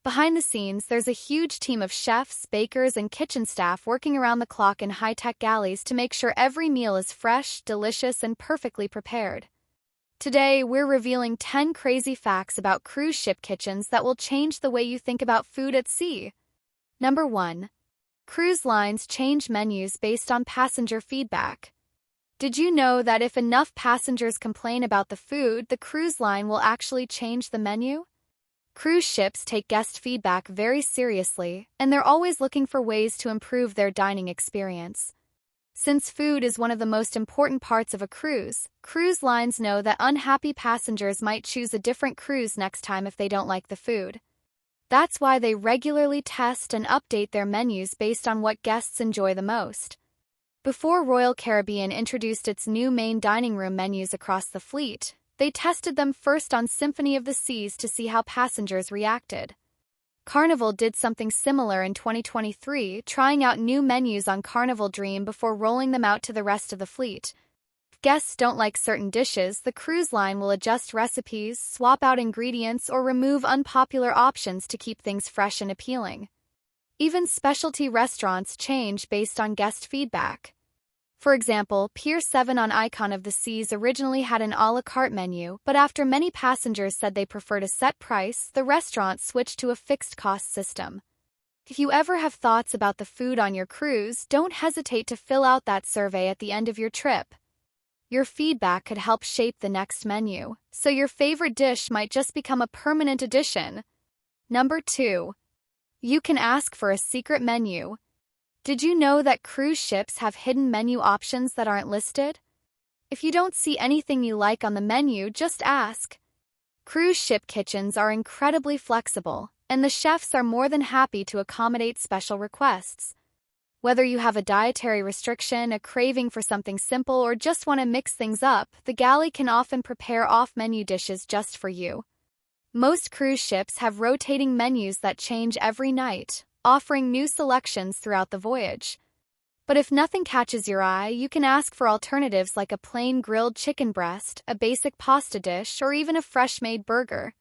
Behind the scenes, there's a huge team of chefs, bakers, and kitchen staff working around the clock in high-tech galleys to make sure every meal is fresh, delicious, and perfectly prepared. Today, we're revealing 10 crazy facts about cruise ship kitchens that will change the way you think about food at sea. Number 1. Cruise lines change menus based on passenger feedback. Did you know that if enough passengers complain about the food, the cruise line will actually change the menu? Cruise ships take guest feedback very seriously, and they're always looking for ways to improve their dining experience. Since food is one of the most important parts of a cruise lines know that unhappy passengers might choose a different cruise next time if they don't like the food. That's why they regularly test and update their menus based on what guests enjoy the most. Before Royal Caribbean introduced its new main dining room menus across the fleet, they tested them first on Symphony of the Seas to see how passengers reacted. Carnival did something similar in 2023, trying out new menus on Carnival Dream before rolling them out to the rest of the fleet. If guests don't like certain dishes, the cruise line will adjust recipes, swap out ingredients, or remove unpopular options to keep things fresh and appealing. Even specialty restaurants change based on guest feedback. For example, Pier 7 on Icon of the Seas originally had an a la carte menu, but after many passengers said they preferred a set price, the restaurant switched to a fixed-cost system. If you ever have thoughts about the food on your cruise, don't hesitate to fill out that survey at the end of your trip. Your feedback could help shape the next menu, so your favorite dish might just become a permanent addition. Number 2. You can ask for a secret menu. Did you know that cruise ships have hidden menu options that aren't listed? If you don't see anything you like on the menu, just ask. Cruise ship kitchens are incredibly flexible, and the chefs are more than happy to accommodate special requests. Whether you have a dietary restriction, a craving for something simple, or just want to mix things up, the galley can often prepare off-menu dishes just for you. Most cruise ships have rotating menus that change every night, offering new selections throughout the voyage. But if nothing catches your eye, you can ask for alternatives like a plain grilled chicken breast, a basic pasta dish, or even a fresh-made burger.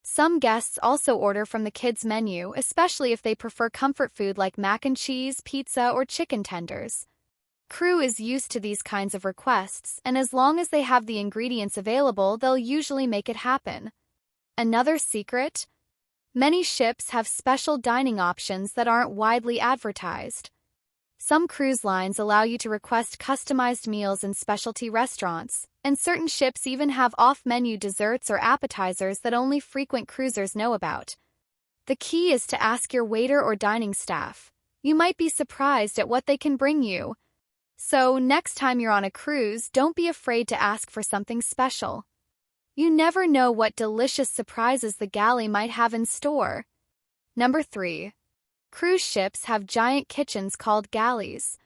Some guests also order from the kids' menu, especially if they prefer comfort food like mac and cheese, pizza, or chicken tenders. Crew is used to these kinds of requests, and as long as they have the ingredients available, they'll usually make it happen. Another secret? Many ships have special dining options that aren't widely advertised. Some cruise lines allow you to request customized meals in specialty restaurants, and certain ships even have off-menu desserts or appetizers that only frequent cruisers know about. The key is to ask your waiter or dining staff. You might be surprised at what they can bring you. So, next time you're on a cruise, don't be afraid to ask for something special. You never know what delicious surprises the galley might have in store. Number 3. Cruise ships have giant kitchens called galleys.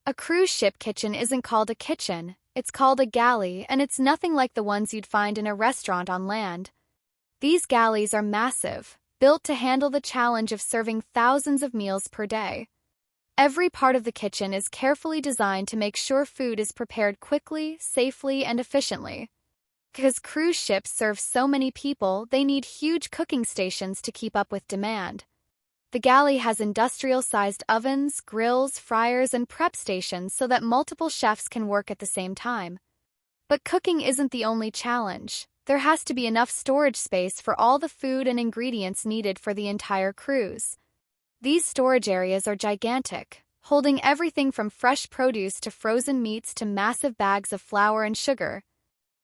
A cruise ship kitchen isn't called a kitchen, it's called a galley, and it's nothing like the ones you'd find in a restaurant on land. These galleys are massive, built to handle the challenge of serving thousands of meals per day. Every part of the kitchen is carefully designed to make sure food is prepared quickly, safely, and efficiently. Because cruise ships serve so many people, they need huge cooking stations to keep up with demand. The galley has industrial-sized ovens, grills, fryers, and prep stations so that multiple chefs can work at the same time. But cooking isn't the only challenge. There has to be enough storage space for all the food and ingredients needed for the entire cruise. These storage areas are gigantic, holding everything from fresh produce to frozen meats to massive bags of flour and sugar.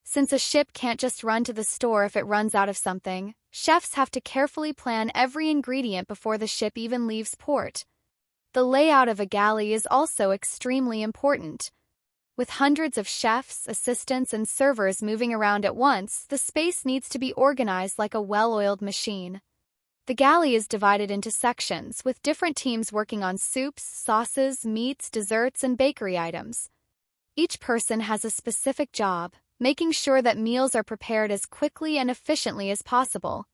Since a ship can't just run to the store if it runs out of something, chefs have to carefully plan every ingredient before the ship even leaves port. The layout of a galley is also extremely important. With hundreds of chefs, assistants, and servers moving around at once, the space needs to be organized like a well-oiled machine. The galley is divided into sections, with different teams working on soups, sauces, meats, desserts, and bakery items. Each person has a specific job, making sure that meals are prepared as quickly and efficiently as possible.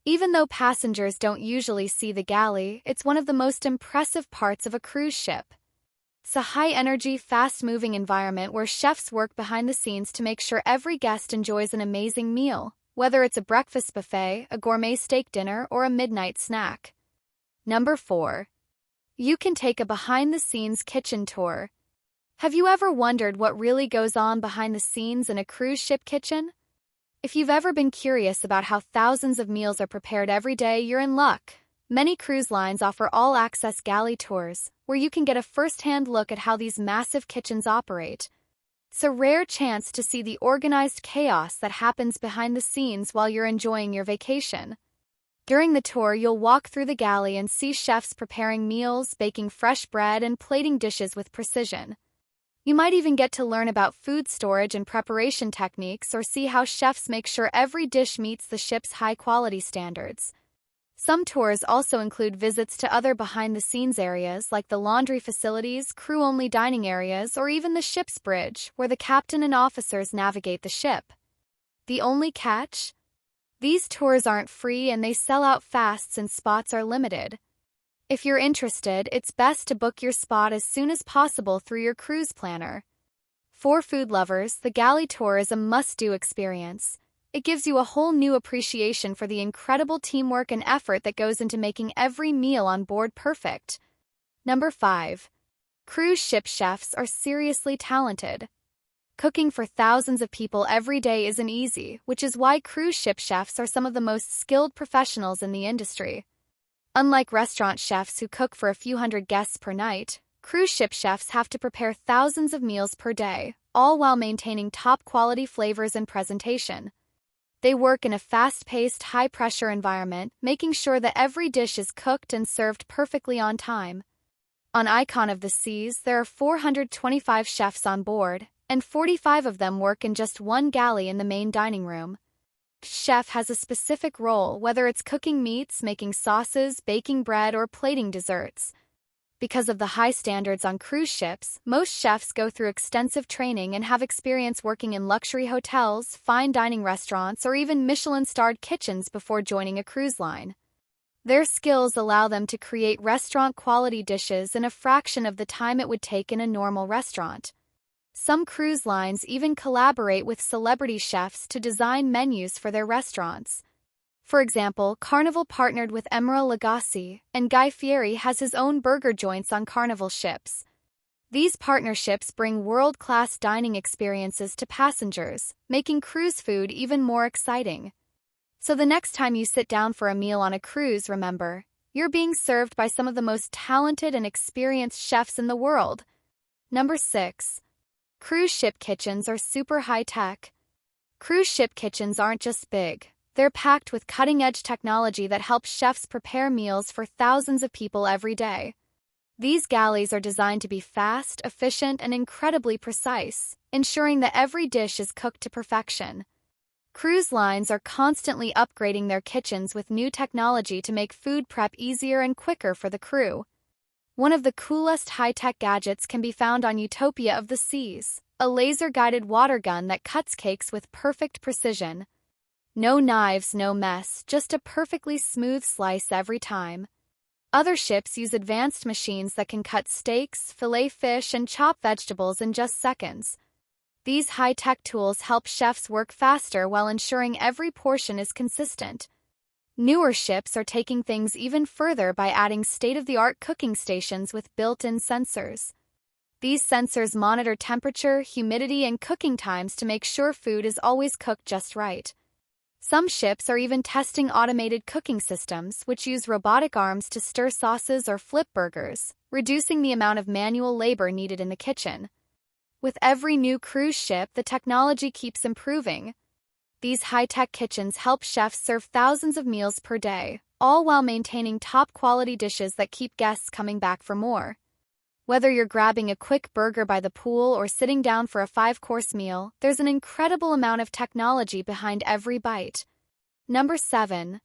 Even though passengers don't usually see the galley, it's one of the most impressive parts of a cruise ship. It's a high-energy, fast-moving environment where chefs work behind the scenes to make sure every guest enjoys an amazing meal, whether it's a breakfast buffet, a gourmet steak dinner, or a midnight snack. Number 4. You can take a behind-the-scenes kitchen tour. Have you ever wondered what really goes on behind the scenes in a cruise ship kitchen? If you've ever been curious about how thousands of meals are prepared every day, you're in luck. Many cruise lines offer all-access galley tours, where you can get a first-hand look at how these massive kitchens operate. It's a rare chance to see the organized chaos that happens behind the scenes while you're enjoying your vacation. During the tour, you'll walk through the galley and see chefs preparing meals, baking fresh bread, and plating dishes with precision. You might even get to learn about food storage and preparation techniques or see how chefs make sure every dish meets the ship's high-quality standards. Some tours also include visits to other behind-the-scenes areas like the laundry facilities, crew-only dining areas, or even the ship's bridge, where the captain and officers navigate the ship. The only catch? These tours aren't free and they sell out fast since spots are limited. If you're interested, it's best to book your spot as soon as possible through your cruise planner. For food lovers, the galley tour is a must-do experience. It gives you a whole new appreciation for the incredible teamwork and effort that goes into making every meal on board perfect. Number 5. Cruise ship chefs are seriously talented. Cooking for thousands of people every day isn't easy, which is why cruise ship chefs are some of the most skilled professionals in the industry. Unlike restaurant chefs who cook for a few hundred guests per night, cruise ship chefs have to prepare thousands of meals per day, all while maintaining top-quality flavors and presentation. They work in a fast-paced, high-pressure environment, making sure that every dish is cooked and served perfectly on time. On Icon of the Seas, there are 425 chefs on board, and 45 of them work in just one galley in the main dining room. Each chef has a specific role, whether it's cooking meats, making sauces, baking bread, or plating desserts. Because of the high standards on cruise ships, most chefs go through extensive training and have experience working in luxury hotels, fine dining restaurants, or even Michelin-starred kitchens before joining a cruise line. Their skills allow them to create restaurant-quality dishes in a fraction of the time it would take in a normal restaurant. Some cruise lines even collaborate with celebrity chefs to design menus for their restaurants. For example, Carnival partnered with Emeril Lagasse, and Guy Fieri has his own burger joints on Carnival ships. These partnerships bring world-class dining experiences to passengers, making cruise food even more exciting. So the next time you sit down for a meal on a cruise, remember, you're being served by some of the most talented and experienced chefs in the world. Number 6. Cruise ship kitchens are super high-tech. Cruise ship kitchens aren't just big. They're packed with cutting-edge technology that helps chefs prepare meals for thousands of people every day. These galleys are designed to be fast, efficient, and incredibly precise, ensuring that every dish is cooked to perfection. Cruise lines are constantly upgrading their kitchens with new technology to make food prep easier and quicker for the crew. One of the coolest high-tech gadgets can be found on Utopia of the Seas, a laser-guided water gun that cuts cakes with perfect precision. No knives, no mess, just a perfectly smooth slice every time. Other ships use advanced machines that can cut steaks, fillet fish, and chop vegetables in just seconds. These high-tech tools help chefs work faster while ensuring every portion is consistent. Newer ships are taking things even further by adding state-of-the-art cooking stations with built-in sensors. These sensors monitor temperature, humidity, and cooking times to make sure food is always cooked just right. Some ships are even testing automated cooking systems, which use robotic arms to stir sauces or flip burgers, reducing the amount of manual labor needed in the kitchen. With every new cruise ship, the technology keeps improving. These high-tech kitchens help chefs serve thousands of meals per day, all while maintaining top-quality dishes that keep guests coming back for more. Whether you're grabbing a quick burger by the pool or sitting down for a 5-course meal, there's an incredible amount of technology behind every bite. Number 7.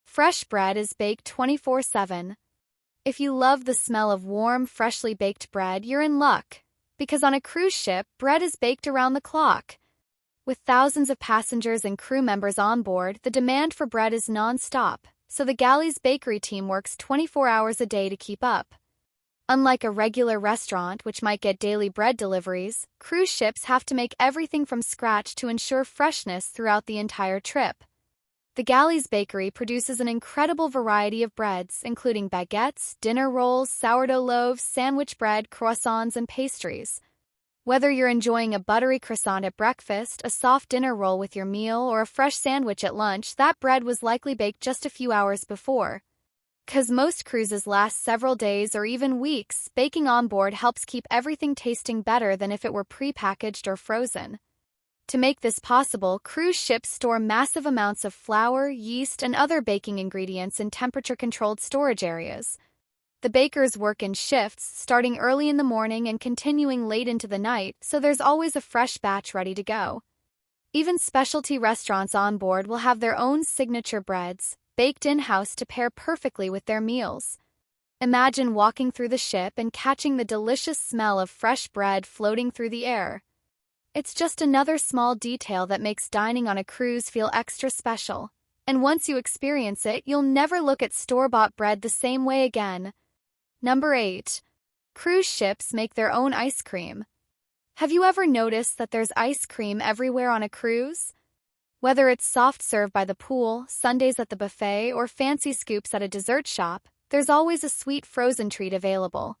Fresh bread is baked 24/7. If you love the smell of warm, freshly baked bread, you're in luck. Because on a cruise ship, bread is baked around the clock. With thousands of passengers and crew members on board, the demand for bread is non-stop, so the galley's bakery team works 24 hours a day to keep up. Unlike a regular restaurant, which might get daily bread deliveries, cruise ships have to make everything from scratch to ensure freshness throughout the entire trip. The Galleys Bakery produces an incredible variety of breads, including baguettes, dinner rolls, sourdough loaves, sandwich bread, croissants, and pastries. Whether you're enjoying a buttery croissant at breakfast, a soft dinner roll with your meal, or a fresh sandwich at lunch, that bread was likely baked just a few hours before. 'Cause most cruises last several days or even weeks, baking on board helps keep everything tasting better than if it were pre-packaged or frozen. To make this possible, cruise ships store massive amounts of flour, yeast, and other baking ingredients in temperature-controlled storage areas. The bakers work in shifts, starting early in the morning and continuing late into the night, so there's always a fresh batch ready to go. Even specialty restaurants on board will have their own signature breads, baked in-house to pair perfectly with their meals. Imagine walking through the ship and catching the delicious smell of fresh bread floating through the air. It's just another small detail that makes dining on a cruise feel extra special. And once you experience it, you'll never look at store-bought bread the same way again. Number 8. Cruise ships make their own ice cream. Have you ever noticed that there's ice cream everywhere on a cruise? Whether it's soft serve by the pool, sundaes at the buffet, or fancy scoops at a dessert shop, there's always a sweet frozen treat available.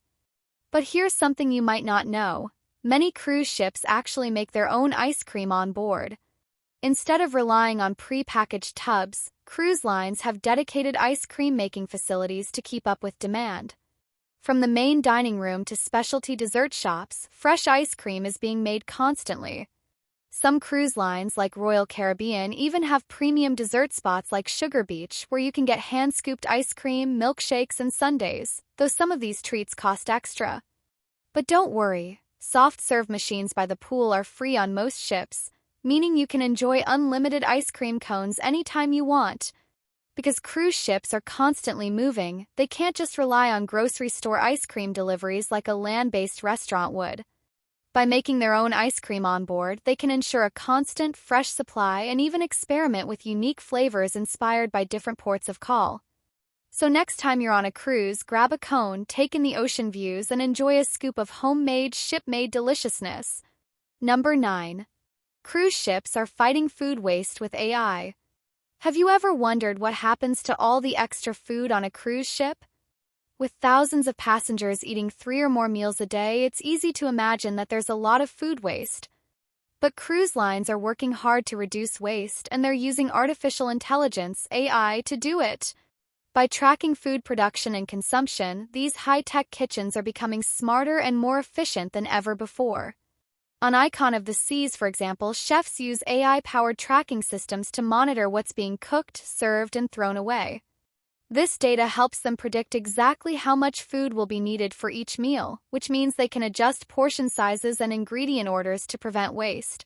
But here's something you might not know. Many cruise ships actually make their own ice cream on board. Instead of relying on pre-packaged tubs, cruise lines have dedicated ice cream making facilities to keep up with demand. From the main dining room to specialty dessert shops, fresh ice cream is being made constantly. Some cruise lines, like Royal Caribbean, even have premium dessert spots like Sugar Beach, where you can get hand-scooped ice cream, milkshakes, and sundaes, though some of these treats cost extra. But don't worry, soft-serve machines by the pool are free on most ships, meaning you can enjoy unlimited ice cream cones anytime you want. Because cruise ships are constantly moving, they can't just rely on grocery store ice cream deliveries like a land-based restaurant would. By making their own ice cream on board, they can ensure a constant, fresh supply and even experiment with unique flavors inspired by different ports of call. So next time you're on a cruise, grab a cone, take in the ocean views, and enjoy a scoop of homemade, ship-made deliciousness. Number 9. Cruise ships are fighting food waste with AI. Have you ever wondered what happens to all the extra food on a cruise ship? With thousands of passengers eating 3 or more meals a day, it's easy to imagine that there's a lot of food waste. But cruise lines are working hard to reduce waste, and they're using artificial intelligence, AI, to do it. By tracking food production and consumption, these high-tech kitchens are becoming smarter and more efficient than ever before. On Icon of the Seas, for example, chefs use AI-powered tracking systems to monitor what's being cooked, served, and thrown away. This data helps them predict exactly how much food will be needed for each meal, which means they can adjust portion sizes and ingredient orders to prevent waste.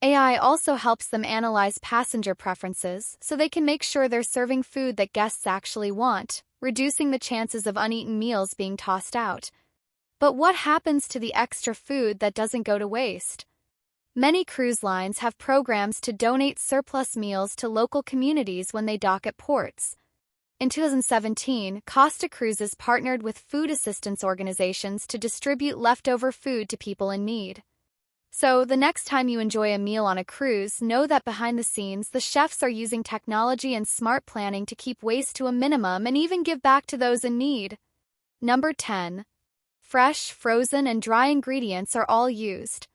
AI also helps them analyze passenger preferences, so they can make sure they're serving food that guests actually want, reducing the chances of uneaten meals being tossed out. But what happens to the extra food that doesn't go to waste? Many cruise lines have programs to donate surplus meals to local communities when they dock at ports. In 2017, Costa Cruises partnered with food assistance organizations to distribute leftover food to people in need. So, the next time you enjoy a meal on a cruise, know that behind the scenes, the chefs are using technology and smart planning to keep waste to a minimum and even give back to those in need. Number 10. Fresh, frozen, and dry ingredients are all used.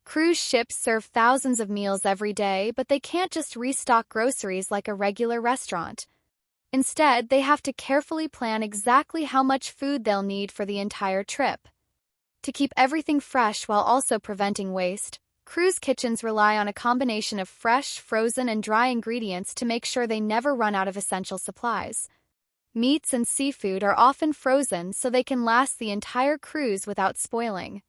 Cruise ships serve thousands of meals every day, but they can't just restock groceries like a regular restaurant. Instead, they have to carefully plan exactly how much food they'll need for the entire trip. To keep everything fresh while also preventing waste, cruise kitchens rely on a combination of fresh, frozen, and dry ingredients to make sure they never run out of essential supplies. Meats and seafood are often frozen so they can last the entire cruise without spoiling.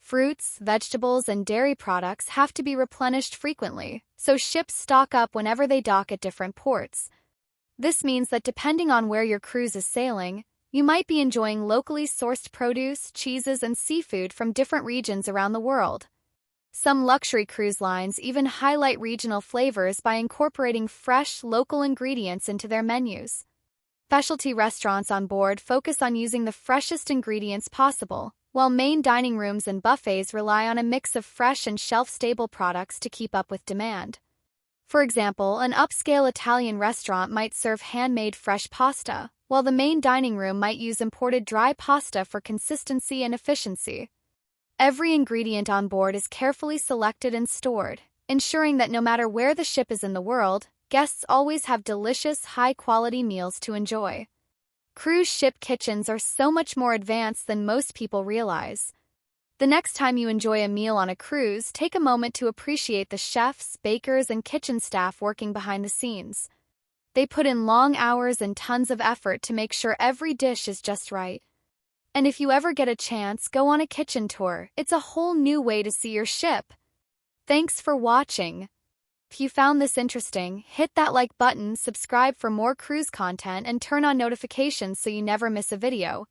Fruits, vegetables, and dairy products have to be replenished frequently, so ships stock up whenever they dock at different ports. This means that depending on where your cruise is sailing, you might be enjoying locally sourced produce, cheeses, and seafood from different regions around the world. Some luxury cruise lines even highlight regional flavors by incorporating fresh, local ingredients into their menus. Specialty restaurants on board focus on using the freshest ingredients possible, while main dining rooms and buffets rely on a mix of fresh and shelf-stable products to keep up with demand. For example, an upscale Italian restaurant might serve handmade fresh pasta, while the main dining room might use imported dry pasta for consistency and efficiency. Every ingredient on board is carefully selected and stored, ensuring that no matter where the ship is in the world, guests always have delicious, high-quality meals to enjoy. Cruise ship kitchens are so much more advanced than most people realize. The next time you enjoy a meal on a cruise, take a moment to appreciate the chefs, bakers, and kitchen staff working behind the scenes. They put in long hours and tons of effort to make sure every dish is just right. And if you ever get a chance, go on a kitchen tour. It's a whole new way to see your ship. Thanks for watching. If you found this interesting, hit that like button, subscribe for more cruise content, and turn on notifications so you never miss a video.